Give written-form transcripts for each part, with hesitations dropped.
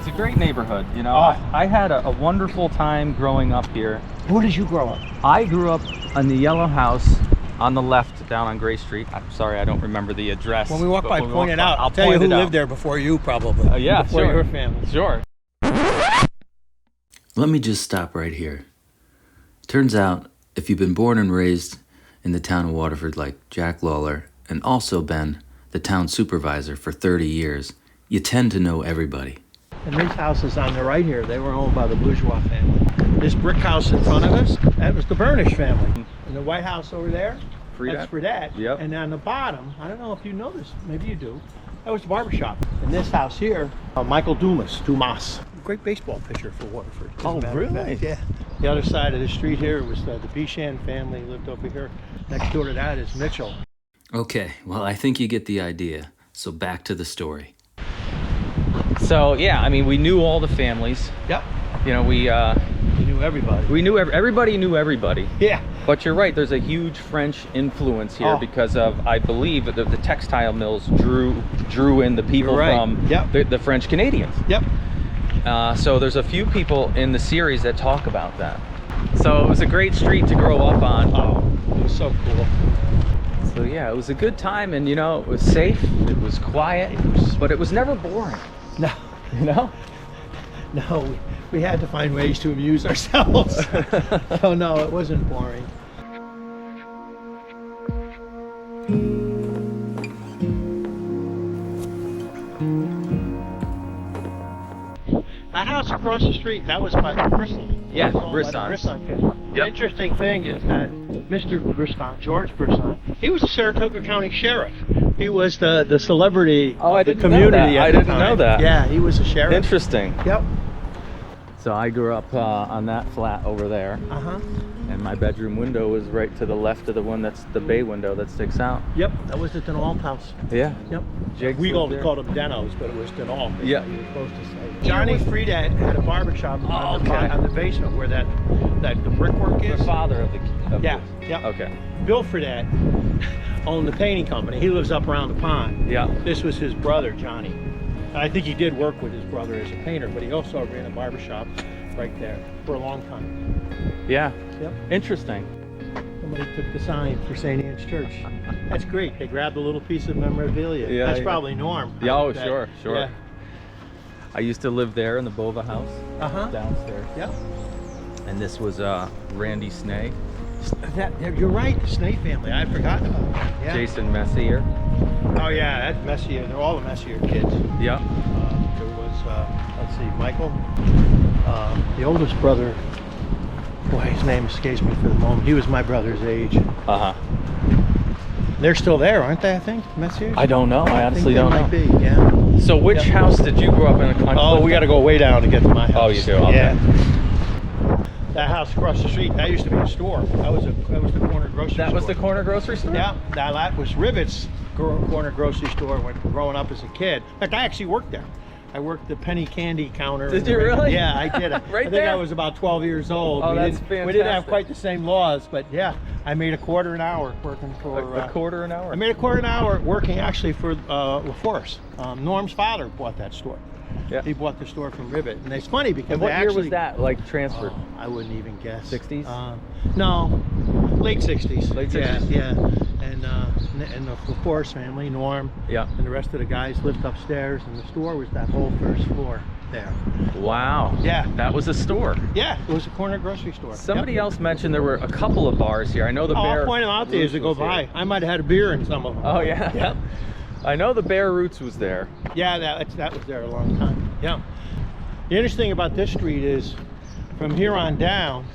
It's a great neighborhood, you know. Oh. I had a wonderful time growing up here. Where did you grow up? I grew up in the yellow house on the left down on Gray Street. I'm sorry, I don't remember the address. When we walk by, point it out. I'll tell you point who it lived out. there before you, probably. Yeah, before sure. your family. Sure. Let me just stop right here. Turns out, if you've been born and raised in the town of Waterford like Jack Lawler, and also been the town supervisor for 30 years, you tend to know everybody. And these houses on the right here, they were owned by the bourgeois family. This brick house in front of us, that was the Burnish family. And the White House over there, that's Fredette. Yep. And on the bottom, I don't know if you know this, maybe you do, that was the barbershop. And this house here, Michael Dumas. Great baseball pitcher for Waterford. as a Oh, matter of really? fact, yeah. The other side of the street here was the Bishan family lived over here. Next door to that is Mitchell. Okay, well, I think you get the idea. So back to the story. So yeah, I mean, we knew all the families. Yep. You know, You knew everybody. we knew everybody knew everybody. Yeah. But you're right, there's a huge French influence here Oh. because of, I believe, the textile mills drew in the people You're right. from Yep. the French Canadians. Yep. So there's a few people in the series that talk about that. So it was a great street to grow up on. Oh, it was so cool. So yeah, it was a good time, and you know, it was safe, it was quiet, but it was never boring, No, you know? no, we had to find ways to amuse ourselves. So no, it wasn't boring. That house across the street, that was by Brisson. Yeah, That was owned by the Brisson. Brisson family. The Yep. interesting thing is that Mr. Brisson, George Brisson, he was the Saratoga County Sheriff. He was the celebrity Oh, I of the didn't know community that. at I the didn't know time. that. Yeah, he was a sheriff. Interesting. Yep. So I grew up on that flat over there, Uh-huh. and my bedroom window was right to the left of the one that's the bay window that sticks out. Yep, that was the Denalt house. Yeah. Yep. Jake's We lived called there. them Denos, but it was Denalt. Yeah. You were supposed to say. Johnny Fredette had a barbershop on, okay. on the basement where that the brickwork is. The father of the. Yeah, yeah. Okay. Bill Fredette owned the painting company. He lives up around the pond. Yeah. This was his brother, Johnny. I think he did work with his brother as a painter, but he also ran a barbershop right there for a long time. Yeah. Yep. Interesting. Somebody took the sign for St. Anne's Church. That's great. They grabbed a little piece of memorabilia. Yeah, That's yeah. probably Norm. Yeah, oh, That- sure. Yeah. I used to live there in the Bova house Uh-huh. downstairs, Yep. and this was Randy Snay, You're right, the Snake family. I had forgotten about that. Yeah. Jason Messier. Oh yeah, that's Messier. They're all the Messier kids. Yeah. There was, let's see, Michael, the oldest brother. Boy, his name escapes me for the moment. He was my brother's age. Uh huh. They're still there, aren't they? I think Messiers. I don't know. I honestly don't know. Might be. Yeah. So which Yeah. house did you grow up in? Oh, we got to go way down to get to my house. Oh, you do? Okay. Yeah. That house across the street, that used to be a store. That was the corner grocery store. That was the corner grocery store? Yeah, that was Rivet's corner grocery store when growing up as a kid. In fact, I actually worked there. I worked the penny candy counter. Did you really? Yeah, I did. Right I think there? I was about 12 years old. Oh, we that's didn't, We didn't have fantastic. quite the same laws, but yeah, I made $0.25 an hour working for. A quarter an hour? I made $0.25 an hour working actually for LaForce. Norm's father bought that store. Yeah. He bought the store from Rivet, and it's funny because And what they year actually, was that, like, transferred? Oh, I wouldn't even guess. 60s? No, late 60s. Late Yeah, 60s? yeah. And the LaForce family, Norm, Yeah. and the rest of the guys lived upstairs, and the store was that whole first floor there. Wow. Yeah. That was a store. Yeah, it was a corner grocery store. Somebody Yep. else mentioned there were a couple of bars here. I know the Bear I'll point them out to you as they go Roots was by. here. I might have had a beer in some of them. Oh, yeah? Yep. I know the Bear Roots was there. Yeah, that was there a long time. Yeah. The interesting about this street is, from here on down,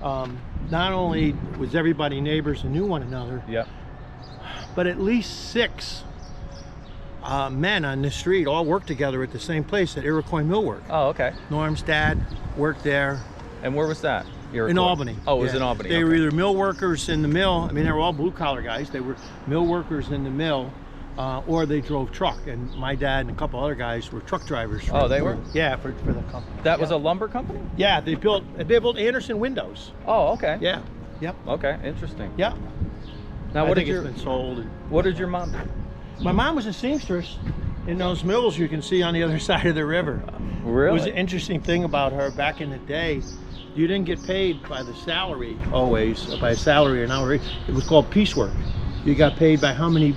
not only was everybody neighbors and knew one another, Yep. but at least 6 men on this street all worked together at the same place at Iroquois Millwork. Oh, okay. Norm's dad worked there And where was that? in Albany. Oh, it was Yeah. in Albany. They okay. were either mill workers in the mill. I mean, they were all blue collar guys. They were mill workers in the mill, or they drove truck. And my dad and a couple other guys were truck drivers. Oh, they were? Yeah, for the company. That was Yeah. a lumber company? Yeah, they built Anderson windows. Oh, okay. Yeah. Yep. Okay, interesting. Yeah. Now, I what think did it's been sold. what did your mom do? My mom was a seamstress. in those mills you can see on the other side of the river. Really? It was an interesting thing about her back in the day. You didn't get paid by the salary always, by a salary or an hour. It was called piecework. You got paid by how many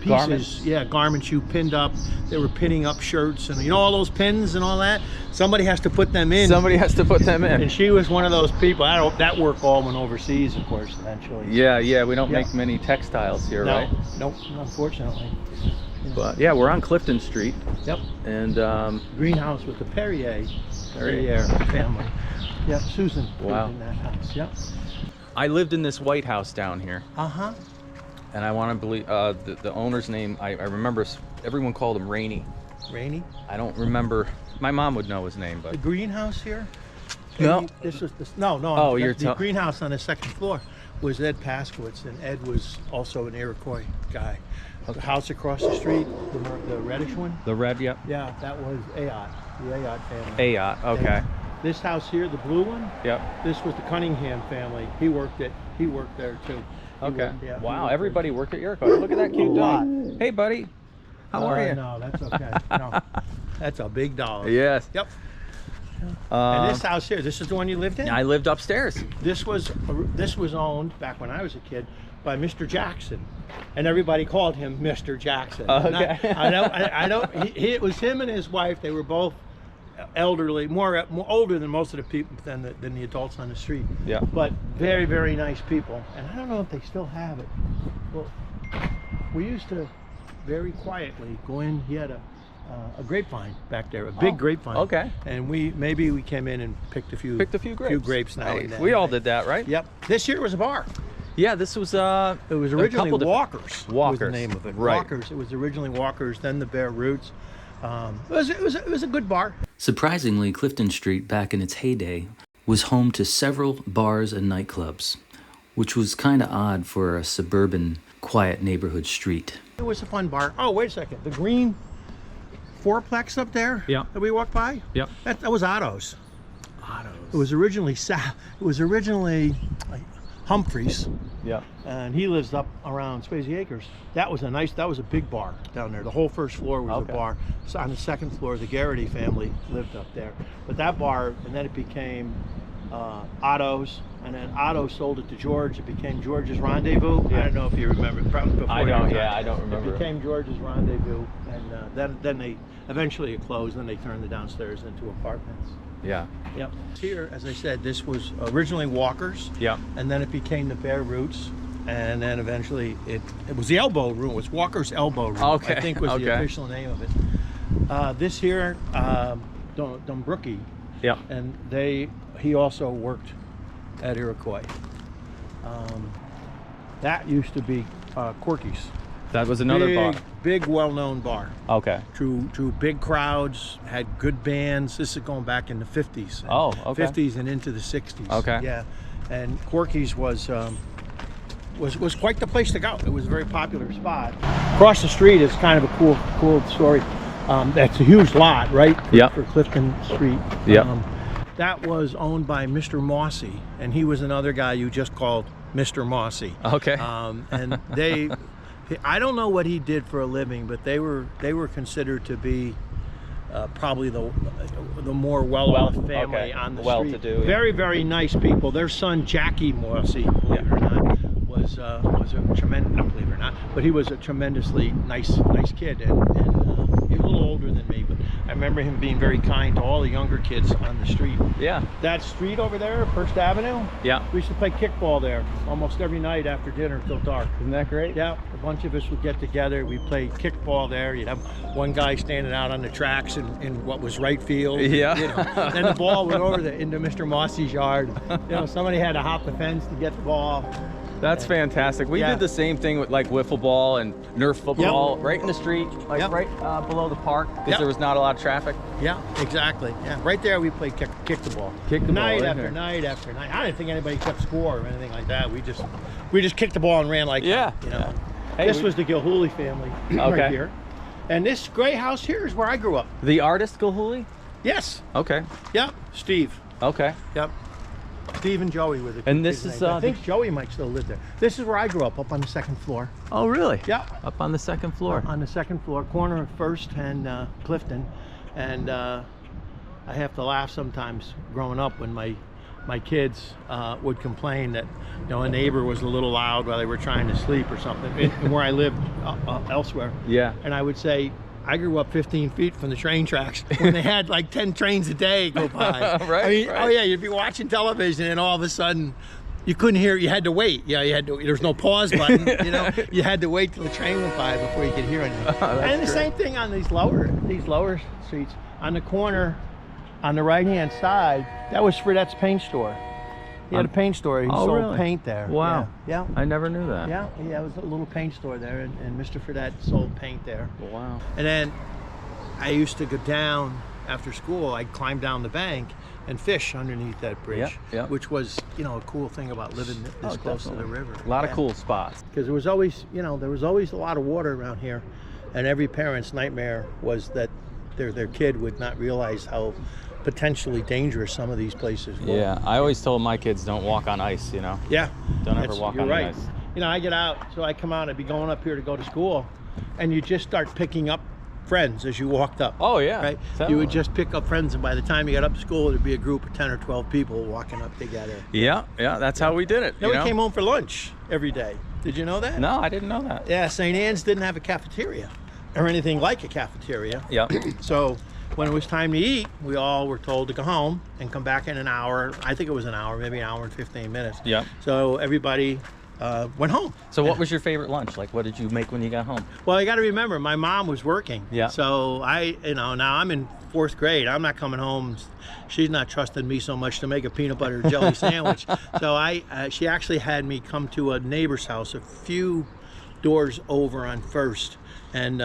pieces, Garments. yeah, garments you pinned up. They were pinning up shirts, and you know all those pins and all that. Somebody has to put them in. Somebody has to put them in. And she was one of those people. That work all went overseas, of course, eventually. Yeah, we don't Yeah. make many textiles here, No, right? nope, unfortunately. But yeah, we're on Clifton Street, Yep. and Greenhouse with the Perrier family. Yep, Susan Wow. lived in that house. Yep. I lived in this White House down here, Uh-huh. and I want to believe the owner's name. I remember everyone called him Rainey. Rainy. I don't remember. My mom would know his name, The but greenhouse here? No. This was this. No. Oh, the, you're the greenhouse on the second floor was Ed Paskowitz, and Ed was also an Iroquois guy. The house across the street, the reddish one. the red. Yep. Yeah, that was Ayotte, the Ayotte family. Ayotte. Okay. And this house here, the blue one, Yep. this was the Cunningham family. He worked there too. He Okay. worked- yeah, he Wow. worked Everybody worked at Iroquois. Look at that cute A dog. lot. Hey, buddy. How are you? No, that's okay. No, that's a big dog. Yes. Yep. And this house here, this is the one you lived in? I lived upstairs. This was owned back when I was a kid by Mr. Jackson, and everybody called him Mr. Jackson. And Okay. I know. It was him and his wife. They were both elderly, more older than most of the people than the adults on the street. Yeah. But very, very nice people. And I don't know if they still have it. Well, we used to very quietly go in. He had a grapevine back there, a big grapevine. Okay. And maybe we came in and picked a few grapes now Hey, and then. we all did that, right? Yep. This here was a bar. Yeah, this was It was originally couple different- Walker's. Was the Walker's, name of it. right. Walker's. It was originally Walker's, then the Bare Roots. It was a good bar. Surprisingly, Clifton Street, back in its heyday, was home to several bars and nightclubs, which was kind of odd for a suburban, quiet neighborhood street. It was a fun bar. Oh, wait a second. The green fourplex up there. Yeah. That we walked by. Yep. That was Otto's. Otto's. It was originally Humphreys. Yeah. And he lives up around Swayze Acres. That was a big bar down there. The whole first floor was Okay. a bar. So on the second floor, the Garrity family lived up there. But that bar, and then it became Otto's, and then Otto sold it to George. It became George's Rendezvous. Yeah. I don't know if you remember. Probably before I your don't. time. Yeah, I don't remember. It became George's Rendezvous, and then they eventually it closed. Then they turned the downstairs into apartments. Yeah. Yep. Here, as I said, this was originally Walker's. Yeah. And then it became the Bare Roots, and then eventually it was the Elbow Room. It was Walker's Elbow Room. Okay, I think was the okay. official name of it. This here, Dumbrookie, Yeah. and he also worked at Iroquois. That used to be Corky's. That was another bar. Big, well-known bar. Okay. To big crowds, had good bands. This is going back in the 50s. Oh, okay. 50s and into the 60s. Okay. Yeah, and Corky's was quite the place to go. It was a very popular spot. Across the street is kind of a cool story. That's a huge lot, right? Yep. For Clifton Street. Yep. That was owned by Mr. Mossy, and he was another guy you just called Mr. Mossy. Okay. And I don't know what he did for a living, but they were considered to be probably the more well-off family okay. on the Well-to-do, street. yeah. Very, very nice people. Their son Jackie Mossy, believe it or not, was a tremendous. Not believe it or not, but he was a tremendously nice kid, and he was a little older than me, but I remember him being very kind to all the younger kids on the street. Yeah. That street over there, First Avenue. Yeah. We used to play kickball there almost every night after dinner till dark. Isn't that great? Yeah, a bunch of us would get together. We'd play kickball there. You'd have one guy standing out on the tracks in what was right field. Yeah. You know. Then the ball went over into Mr. Mossy's yard. You know, somebody had to hop the fence to get the ball. That's fantastic. We Yeah. did the same thing with like wiffle ball and Nerf football right in the street, like Yep. right below the park, because Yep. there was not a lot of traffic. Yeah, exactly. Yeah, right there we played kick the ball. Kick the ball, night right after there. night after night. I didn't think anybody kept score or anything like that. We just kicked the ball and ran like Yeah. that, you know. Yeah. Hey, This was the Gilhooly family Okay. right here. And this gray house here is where I grew up. The artist Gilhooly? Yes. Okay. Yep. Steve. Okay. Yep. Steve and Joey were the And kids' this is, names. I think Joey might still live there. This is where I grew up on the second floor. Oh, really? Yeah. Up on the second floor. On the second floor, corner of First and Clifton. And I have to laugh sometimes growing up when my kids would complain that, you know, a neighbor was a little loud while they were trying to sleep or something, and where I lived elsewhere. Yeah. And I would say, I grew up 15 feet from the train tracks when they had like 10 trains a day go by. Right, I mean, right. oh yeah, you'd be watching television and all of a sudden you couldn't hear, you had to wait. Yeah, you had to, there's no pause button, you know, you had to wait till the train went by before you could hear anything. And the same thing on these lower streets. On the corner, on the right-hand side, that was Fredette's paint store. He had a paint store. He sold really? paint there. Wow. Yeah. I never knew that. Yeah, it was a little paint store there, and Mr. Fredette sold paint there. Wow. And then I used to go down after school. I'd climb down the bank and fish underneath that bridge, which was, you know, a cool thing about living this close to the river. A lot of cool spots. Because there was always, you know, there was always a lot of water around here, and every parent's nightmare was that their kid would not realize how potentially dangerous some of these places were. Yeah, I always told my kids don't walk on ice, you know. Yeah. Don't ever walk on right. ice. You know, I get out, so I come out, I'd be going up here to go to school, and you just start picking up friends as you walked up. Oh yeah. Right? Definitely. You would just pick up friends, and by the time you got up to school, there'd be a group of 10 or 12 people walking up together. Yeah, that's how we did it. Then you we know? came home for lunch every day. Did you know that? No, I didn't know that. Yeah, St. Anne's didn't have a cafeteria or anything like a cafeteria. Yeah. So when it was time to eat, we all were told to go home and come back in an hour. I think it was an hour, maybe an hour and 15 minutes. Yeah. So everybody went home. So what was your favorite lunch? Like, what did you make when you got home? Well, you got to remember, my mom was working. Yeah. So now I'm in 4th grade. I'm not coming home. She's not trusting me so much to make a peanut butter jelly sandwich. So she actually had me come to a neighbor's house a few doors over on First. And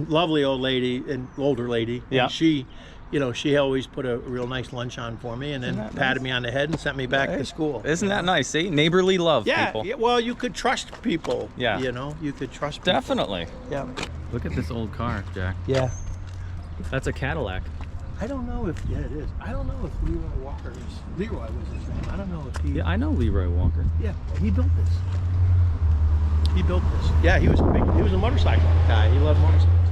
lovely old lady, and older lady. Yeah. And she, you know, she always put a real nice lunch on for me, and then patted me on the head and sent me back to school. Isn't that nice? See, neighborly love, people. Yeah. Well, you could trust people. Yeah. You know, you could trust people. Definitely. Yeah. Look at this old car, Jack. Yeah. That's a Cadillac. I don't know if it is. I don't know if Leroy was his name. I don't know if he. Yeah, I know Leroy Walker. Yeah. He built this. Yeah, he was big. He was a motorcycle guy. He loved motorcycles.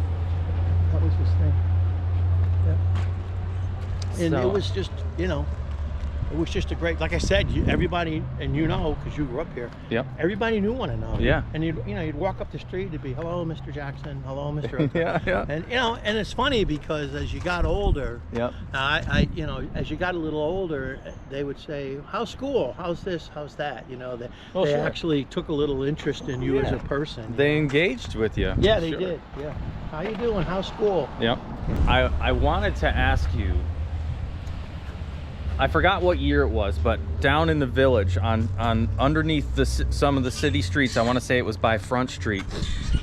That was his thing. Yeah. And it was just, you know, it was just a great, like I said, everybody, and you know, because you grew up here. Yep. Everybody knew one another. Yeah. And you'd walk up the street, it'd be, hello, Mr. Jackson. Hello, Mr. O'Connor. Yeah. And you know, and it's funny because as you got older, Yep. you know, as you got a little older, they would say, how's school? How's this? How's that? You know, they Sure. actually took a little interest in you as a person. They engaged with you. Yeah, they Sure. did. Yeah. How you doing? How's school? Yep. I wanted to ask you, I forgot what year it was, but down in the village on underneath some of the city streets, I want to say it was by Front Street,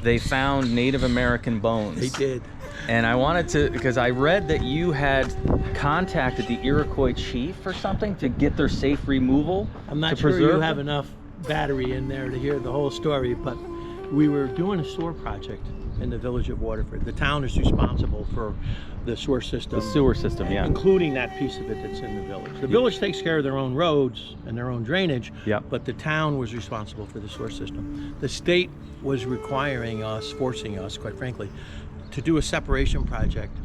they found Native American bones. They did. And I wanted to, because I read that you had contacted the Iroquois chief or something to get their safe removal. I'm not to sure you preserve have them. enough battery in there to hear the whole story, but we were doing a sewer project in the village of Waterford. The town is responsible for the sewer system. The sewer system, yeah. Including that piece of it that's in the village. The village takes care of their own roads and their own drainage, Yep. but the town was responsible for the sewer system. The state was requiring us, forcing us, quite frankly, to do a separation project.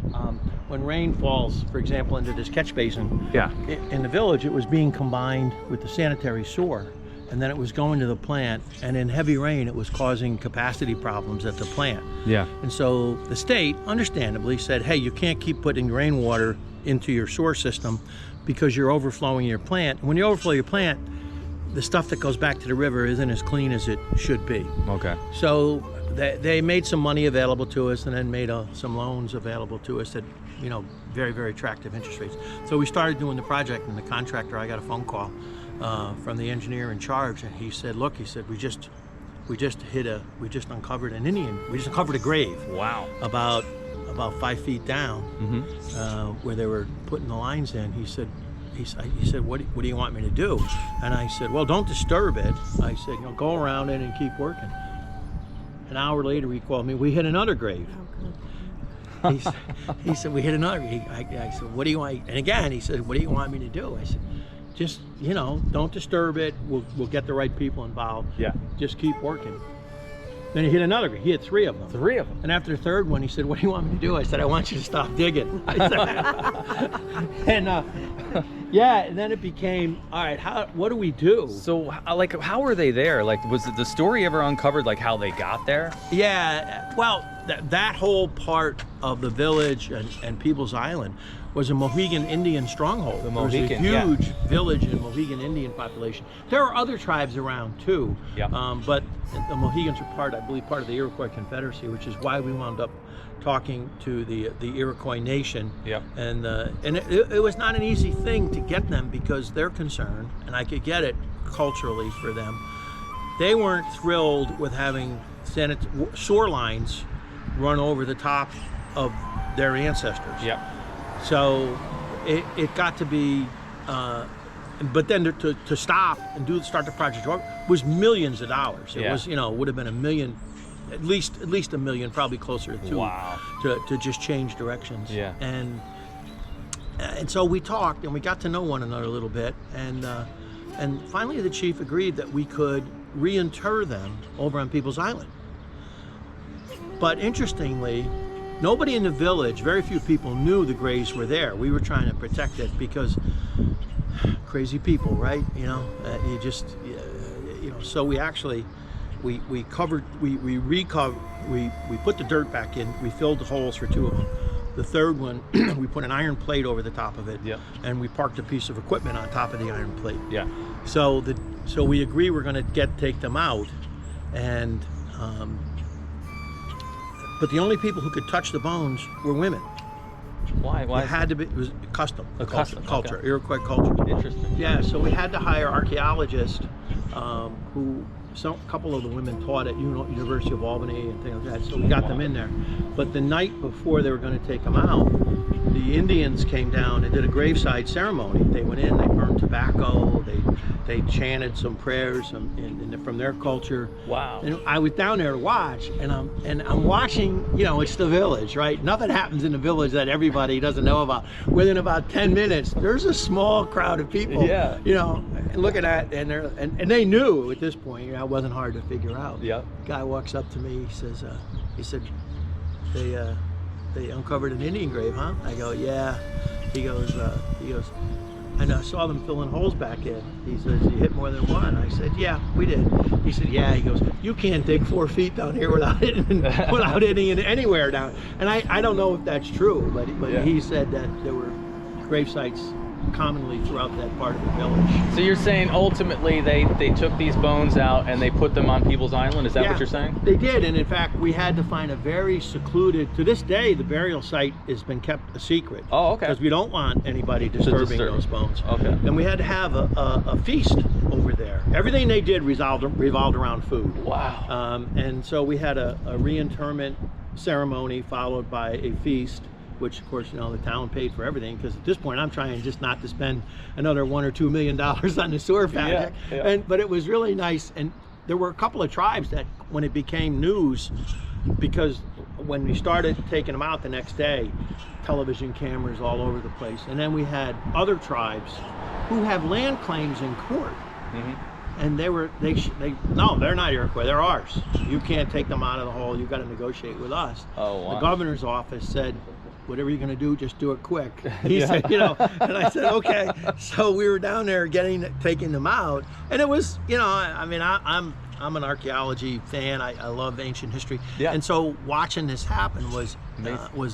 When rain falls, for example, into this catch basin, Yeah. in the village, it was being combined with the sanitary sewer, and then it was going to the plant, and in heavy rain, it was causing capacity problems at the plant. Yeah. And so the state, understandably, said, hey, you can't keep putting rainwater into your sewer system because you're overflowing your plant. And when you overflow your plant, the stuff that goes back to the river isn't as clean as it should be. Okay. So they made some money available to us, and then made some loans available to us at, you know, very, very attractive interest rates. So we started doing the project, and the contractor, I got a phone call from the engineer in charge, and he said, look, he said, we just uncovered an Indian, we just uncovered a grave. Wow. About 5 feet down, Mm-hmm. where they were putting the lines in. He said, what do you want me to do? And I said, well, don't disturb it. I said, you know, go around it and keep working. An hour later, he called me. We hit another grave. He said, we hit another. I said, what do you want? And again, he said, what do you want me to do? I said, just, you know, don't disturb it. We'll get the right people involved. Yeah. Just keep working. Then he hit another. He hit 3 of them. 3 of them. And after the 3rd one, he said, "What do you want me to do?" I said, "I want you to stop digging." I said, yeah. And then it became, all right. What do we do? So, like, how were they there? Like, was the story ever uncovered? Like, how they got there? Yeah. Well, that whole part of the village and People's Island was a Mohegan Indian stronghold. The There was a Mohegan, huge village and Mohegan Indian population. There are other tribes around too, Yeah. but the Mohegans are part of the Iroquois Confederacy, which is why we wound up talking to the Iroquois Nation. Yeah. And it was not an easy thing to get them because they're concerned, and I could get it culturally for them. They weren't thrilled with having shore lines run over the top of their ancestors. Yeah. So it got to be, but then to stop and start the project was millions of dollars. It was, you know, would have been $1 million, at least $1 million, probably closer to 2. Wow. To just change directions. Yeah. And so we talked and we got to know one another a little bit, and finally the chief agreed that we could reinter them over on People's Island. But interestingly, nobody in the village, very few people knew the graves were there. We were trying to protect it because crazy people, right? You know, so we actually, we put the dirt back in, we filled the holes for 2 of them. The 3rd one, we put an iron plate over the top of it, and we parked a piece of equipment on top of the iron plate. Yeah. So we agree we're going to take them out, and but the only people who could touch the bones were women. Why? It had to be. It was custom. Culture. Okay. Iroquois culture. Interesting. Yeah. So we had to hire archaeologists, who a couple of the women taught at University of Albany and things like that. So we got them in there. But the night before they were going to take them out, the Indians came down and did a graveside ceremony. They went in. They burned tobacco. They chanted some prayers from their culture. Wow. And I was down there to watch, and I'm watching. You know, it's the village, right? Nothing happens in the village that everybody doesn't know about. Within about 10 minutes, there's a small crowd of people. Yeah. You know, looking at and they knew at this point. You know, it wasn't hard to figure out. Yeah. Guy walks up to me. He said, they uncovered an Indian grave, huh? I go, yeah. He goes. And I saw them filling holes back in. He says, "You hit more than one?" I said, "Yeah, we did." He said, "Yeah." He goes, "You can't dig 4 feet down here without hitting anywhere down." And I don't know if that's true, but he said that there were grave sites commonly throughout that part of the village. So you're saying ultimately they took these bones out and they put them on People's Island? Is that what you're saying? They did, and in fact we had to find a very secluded, to this day the burial site has been kept a secret. Oh, okay. Because we don't want anybody disturbing those bones. Okay. And we had to have a feast over there. Everything they did revolved around food. Wow. And so we had a reinterment ceremony followed by a feast, which of course, you know, the town paid for everything, because at this point I'm trying just not to spend another $1 or $2 million on the sewer project. Yeah. But it was really nice, and there were a couple of tribes that, when it became news, because when we started taking them out the next day, television cameras all over the place, and then we had other tribes who have land claims in court. And no, they're not Iroquois, they're ours. You can't take them out of the hole, you've got to negotiate with us. Oh, wow. The governor's office said, whatever you're going to do, just do it quick. He said, you know, and I said, okay. So we were down there taking them out, and it was, you know, I mean, I'm an archaeology fan. I love ancient history, and so watching this happen was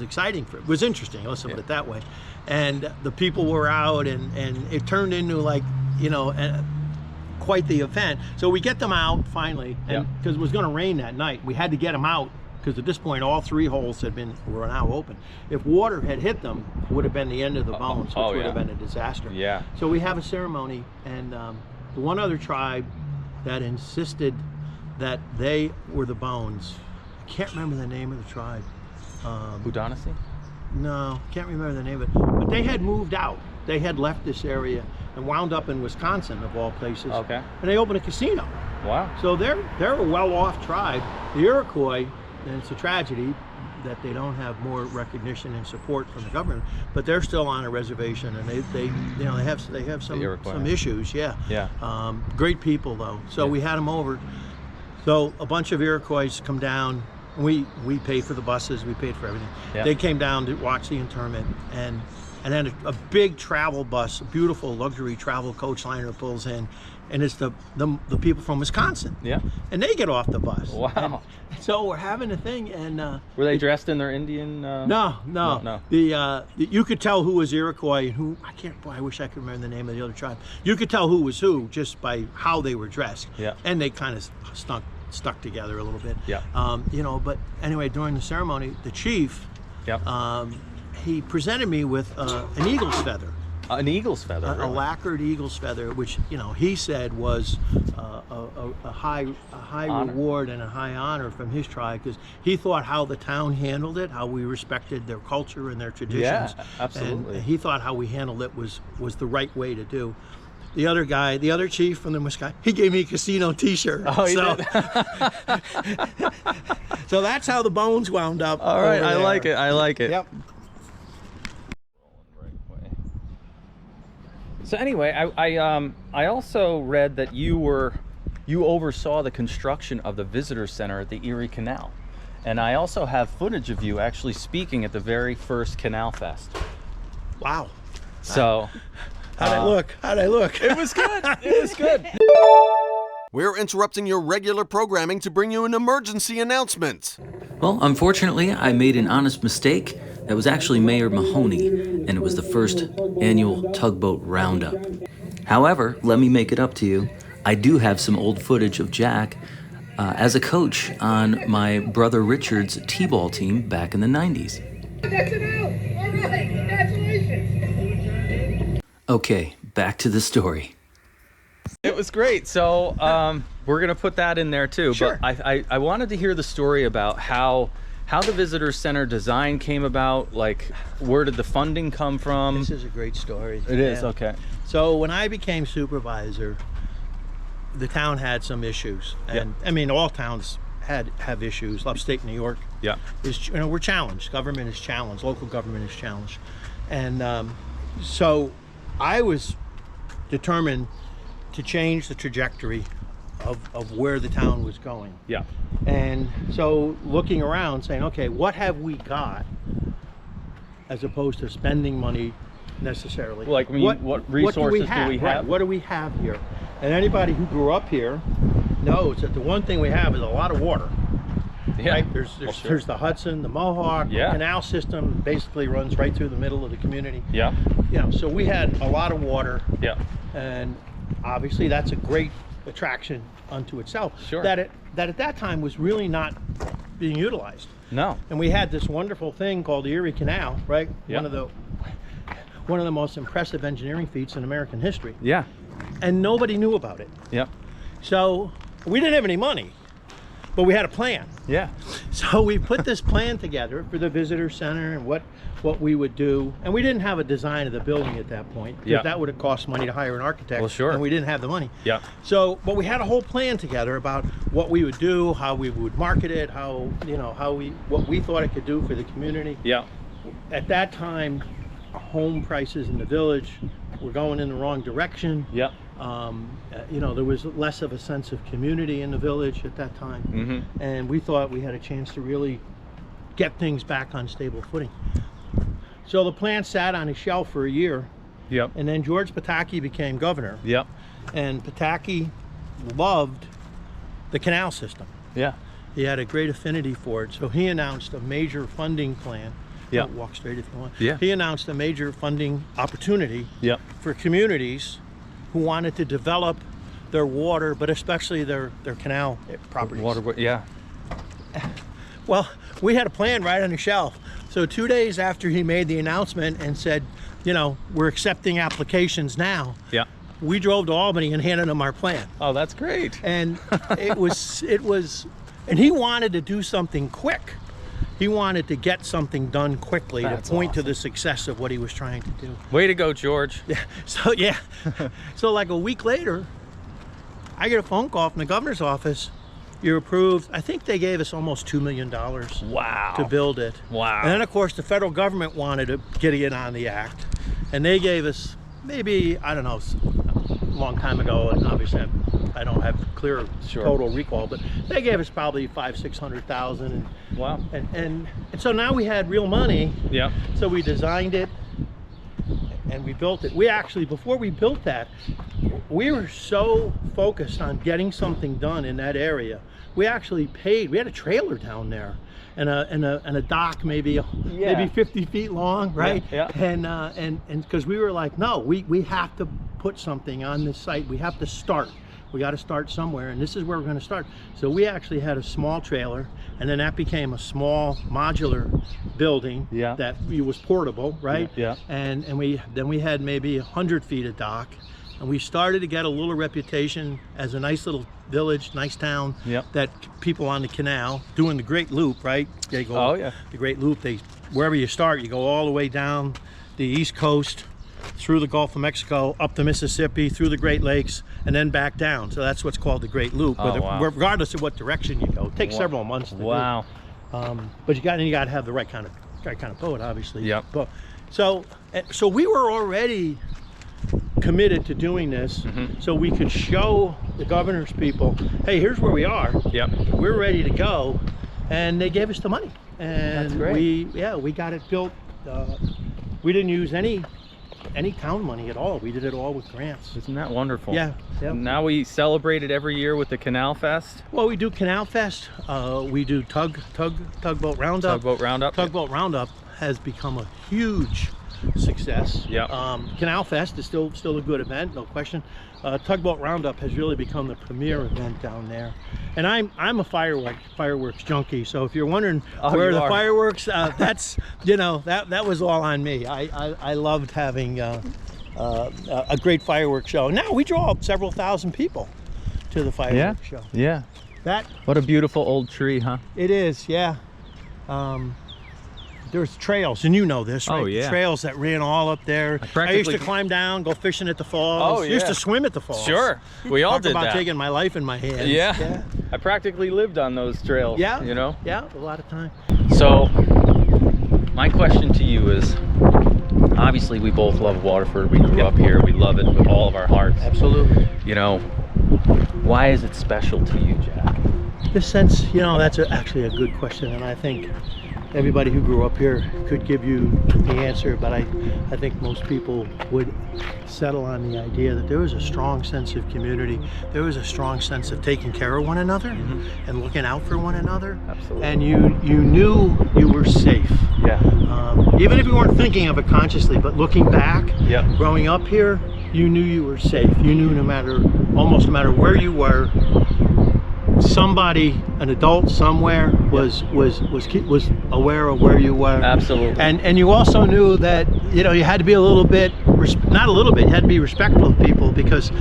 exciting. Was interesting. Let's put it that way. And the people were out, and it turned into, like, you know, quite the event. So we get them out finally, and because it was going to rain that night, we had to get them out. Because at this point, all 3 holes were now open. If water had hit them, it would have been the end of the bones, which would have been a disaster. Yeah. So we have a ceremony, and one other tribe that insisted that they were the bones. I can't remember the name of the tribe. Budonisi? No, can't remember the name of it. But they had moved out. They had left this area and wound up in Wisconsin, of all places. Okay. And they opened a casino. Wow. So they're a well-off tribe. The Iroquois, and it's a tragedy, that they don't have more recognition and support from the government, but they're still on a reservation, and they have some issues. Yeah. Great people though. So we had them over. So a bunch of Iroquois come down. We paid for the buses. We paid for everything. Yeah. They came down to watch the internment, and then a big travel bus, a beautiful luxury travel coach liner pulls in, and it's the people from Wisconsin. Yeah. And they get off the bus. Wow. And so we're having a thing, and were they dressed in their Indian? No. You could tell who was Iroquois and who I wish I could remember the name of the other tribe. You could tell who was who just by how they were dressed. Yeah. And they kind of stuck together a little bit. Yeah. But anyway, during the ceremony, the chief, he presented me with an eagle's feather. An eagle's feather. A really? lacquered eagle's feather, which he said was a high honor. reward and a high honor from his tribe, because he thought how the town handled it, how we respected their culture and their traditions. Yeah, absolutely. And he thought how we handled it was the right way to do. The other guy, the other chief from the Wisconsin, he gave me a casino T-shirt. Oh, he did? So that's how the bones wound up. All right, I there. like it. I like it. Yep. So anyway, I also read that you oversaw the construction of the visitor center at the Erie Canal, and I also have footage of you actually speaking at the very first Canal Fest. Wow. So. How'd I look? It was good. It was good. We're interrupting your regular programming to bring you an emergency announcement. Well, unfortunately, I made an honest mistake. That was actually Mayor Mahoney, and it was the first annual tugboat roundup. However, let me make it up to you. I do have some old footage of Jack as a coach on my brother Richard's t-ball team back in the 90s. That's it out! All right, congratulations! Okay, back to the story. It was great. So we're going to put that in there too. Sure. But I wanted to hear the story about how the visitor center design came about. Like, where did the funding come from? This is a great story. It is, okay. So when I became supervisor, the town had some issues, and I mean all towns have issues. Upstate New York, we're challenged. Government is challenged. Local government is challenged, and so I was determined to change the trajectory of where the town was going. Yeah. And so looking around saying, okay, what have we got as opposed to spending money necessarily? Like, what resources do we have? Right, what do we have here? And anybody who grew up here knows that the one thing we have is a lot of water. Yeah. Right? There's the Hudson, the Mohawk, the canal system basically runs right through the middle of the community. Yeah. So we had a lot of water. Yeah. And obviously that's a great attraction unto itself. Sure. That at that time was really not being utilized. No. And we had this wonderful thing called the Erie Canal, right? Yeah. One of the most impressive engineering feats in American history. Yeah. And nobody knew about it. Yeah. So we didn't have any money, but we had a plan. Yeah. So we put this plan together for the visitor center and what we would do. And we didn't have a design of the building at that point, because that would have cost money to hire an architect. Well, sure. And we didn't have the money. Yeah. So, but we had a whole plan together about what we would do, how we would market it, what we thought it could do for the community. Yeah. At that time, home prices in the village were going in the wrong direction. Yeah. There was less of a sense of community in the village at that time. Mm-hmm. And we thought we had a chance to really get things back on stable footing. So the plan sat on a shelf for a year. Yep. And then George Pataki became governor. Yep. And Pataki loved the canal system. Yeah. He had a great affinity for it. So he announced a major funding plan. Yeah. Walk straight if you want. Yeah. He announced a major funding opportunity for communities who wanted to develop their water, but especially their canal properties. Yeah. Well, we had a plan right on the shelf. So 2 days after he made the announcement and said, we're accepting applications now. Yeah. We drove to Albany and handed him our plan. Oh, that's great. And it was, and he wanted to do something quick. He wanted to get something done quickly to point to the success of what he was trying to do. Way to go, George. So like a week later, I get a phone call from the governor's office. you're approved. I think they gave us almost $2 million Wow. to build it. Wow. And then of course the federal government wanted to get it on the act, and they gave us maybe, I don't know, a long time ago, and obviously I don't have clear total recall, but they gave us probably $500,000-600,000. Wow. And so now we had real money. Yeah. So we designed it and we built it. We actually, before we built that, we were so focused on getting something done in that area. We actually paid. We had a trailer down there, and a dock maybe 50 feet long, right? Yeah. And because we were like, no, we have to put something on this site. We have to start. We got to start somewhere, and this is where we're going to start. So we actually had a small trailer, and then that became a small modular building that was portable, right? Yeah. And then we had maybe 100 feet of dock, and we started to get a little reputation as a nice little village, nice town. That people on the canal doing the Great Loop, right? They go the Great Loop. Wherever you start, you go all the way down the East Coast, through the Gulf of Mexico, up the Mississippi, through the Great Lakes, and then back down. So that's what's called the Great Loop. Regardless of what direction you go, it takes several months to do. But you got to have the right kind of boat, obviously. Yep. But so we were already committed to doing this, so we could show the governor's people, hey, here's where we are. We're ready to go, and they gave us the money, and that's great. we got it built. We didn't use any town money at all. We did it all with grants. Isn't that wonderful? Yeah. Now we celebrate it every year with the Canal Fest. Well, we do Canal Fest. We do tugboat roundup. Tugboat roundup has become a huge success. Canal Fest is still a good event, no question. Tugboat roundup has really become the premier event down there, and I'm a fireworks junkie. So if you're wondering where the fireworks, that's that was all on me. I loved having a great fireworks show. Now we draw up several thousand people to the fireworks show. What a beautiful old tree, huh? It is. There's trails, and you know this, right? Trails that ran all up there. I used to climb down, go fishing at the falls. Used to swim at the falls. Sure, we all did that. Talk about taking my life in my hands. I practically lived on those trails. You know. A lot of time. So, my question to you is, obviously we both love Waterford. We grew up here. We love it with all of our hearts. Absolutely. You know, why is it special to you, Jack? This sense, that's actually a good question, and I think everybody who grew up here could give you the answer, but I think most people would settle on the idea that there was a strong sense of community. There was a strong sense of taking care of one another and looking out for one another. Absolutely. And you knew you were safe. Even if you weren't thinking of it consciously, but looking back, growing up here, you knew you were safe. You knew almost no matter where you were, somebody, an adult somewhere, was aware of where you were. Absolutely. And you also knew that you had to be a little bit, not a little bit, you had to be respectful of people, because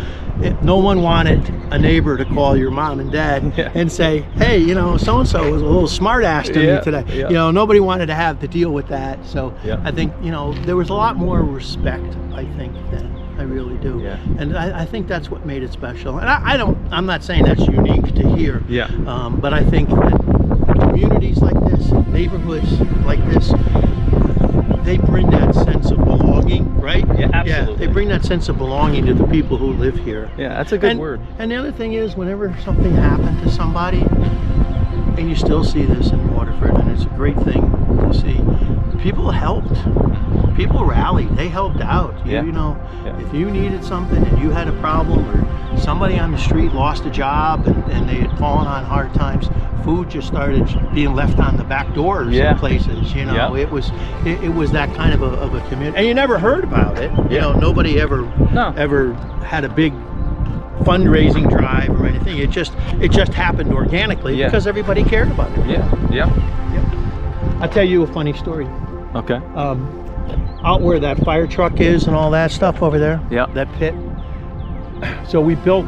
no one wanted a neighbor to call your mom and dad and say, hey, so and so was a little smart ass to me today. Nobody wanted to have to deal with that. So I think there was a lot more respect, I think, then. I really do. And I think that's what made it special. And I'm not saying that's unique to here. But I think that communities like this, neighborhoods like this, they bring that sense of belonging, right? Absolutely. They bring that sense of belonging to the people who live here. That's a good word. And the other thing is, whenever something happened to somebody, and you still see this in Waterford, and it's a great thing to see, people helped. People rallied. They helped out. If you needed something and you had a problem, or somebody on the street lost a job and they had fallen on hard times, food just started being left on the back doors in places. It was that kind of a community, and you never heard about it. Nobody ever had a big fundraising drive or anything. It just happened organically because everybody cared about it. I'll tell you a funny story. Okay. Out where that fire truck is and all that stuff over there, that pit. So we built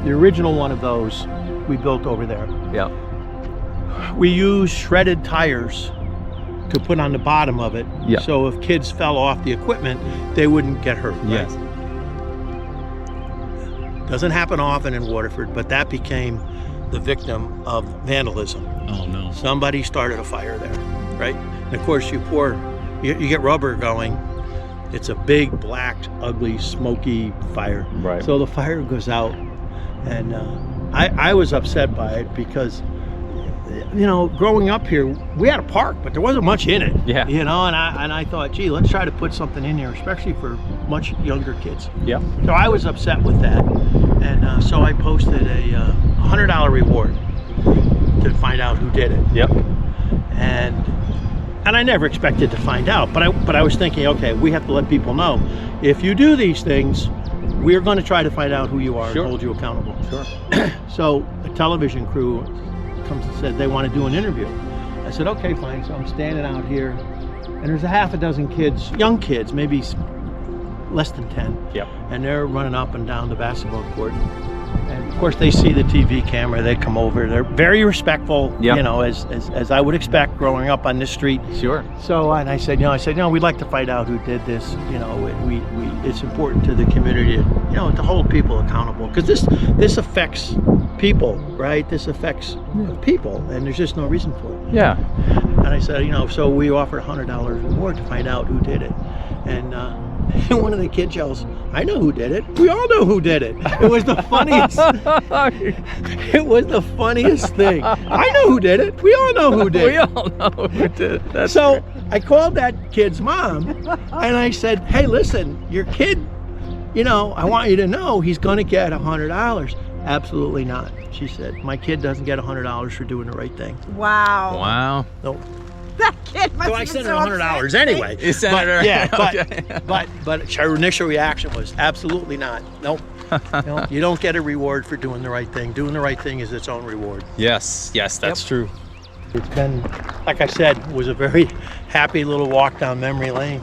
the original one of those. We built over there. We used shredded tires to put on the bottom of it, so if kids fell off the equipment, they wouldn't get hurt. Doesn't happen often in Waterford, but that became the victim of vandalism. Oh no. Somebody started a fire there, right? And of course you get rubber going. It's a big, black, ugly, smoky fire. Right. So the fire goes out, and I was upset by it because, you know, growing up here, we had a park, but there wasn't much in it. Yeah. You know, and I thought, gee, let's try to put something in there, especially for much younger kids. Yeah. So I was upset with that, and so I posted a $100 reward to find out who did it. Yep. And I never expected to find out, but I was thinking, okay, we have to let people know, if you do these things, we're going to try to find out who you are. Sure. And hold you accountable. Sure. So a television crew comes and said they want to do an interview. I said, okay, fine. So I'm standing out here, and there's a half a dozen kids, young kids, maybe less than 10. Yep. And they're running up and down the basketball court. And of course they see the TV camera, they come over, they're very respectful, Yep. you know, as I would expect growing up on this street. Sure. So, and I said, we'd like to find out who did this. You know, it's important to the community, you know, to hold people accountable, because this affects people, right? This affects people, and there's just no reason for it. Yeah. And I said, you know, so we offered $100 reward to find out who did it. And one of the kids yells, I know who did it. We all know who did it. It was the funniest. It was the funniest thing. I know who did it. We all know who did it. We all know who did it. That's So I called that kid's mom, and I said, hey, listen, your kid, you know, I want you to know he's going to get $100. Absolutely not. She said, my kid doesn't get $100 for doing the right thing. Wow. Wow. No. That kid must So I have sent been her so $100 upset. anyway. You sent her? Yeah, Okay. but her initial reaction was absolutely not. Nope. No, you don't get a reward for doing the right thing. Doing the right thing is its own reward. Yes. Yes, that's true. It's been, like I said, was a very happy little walk down memory lane.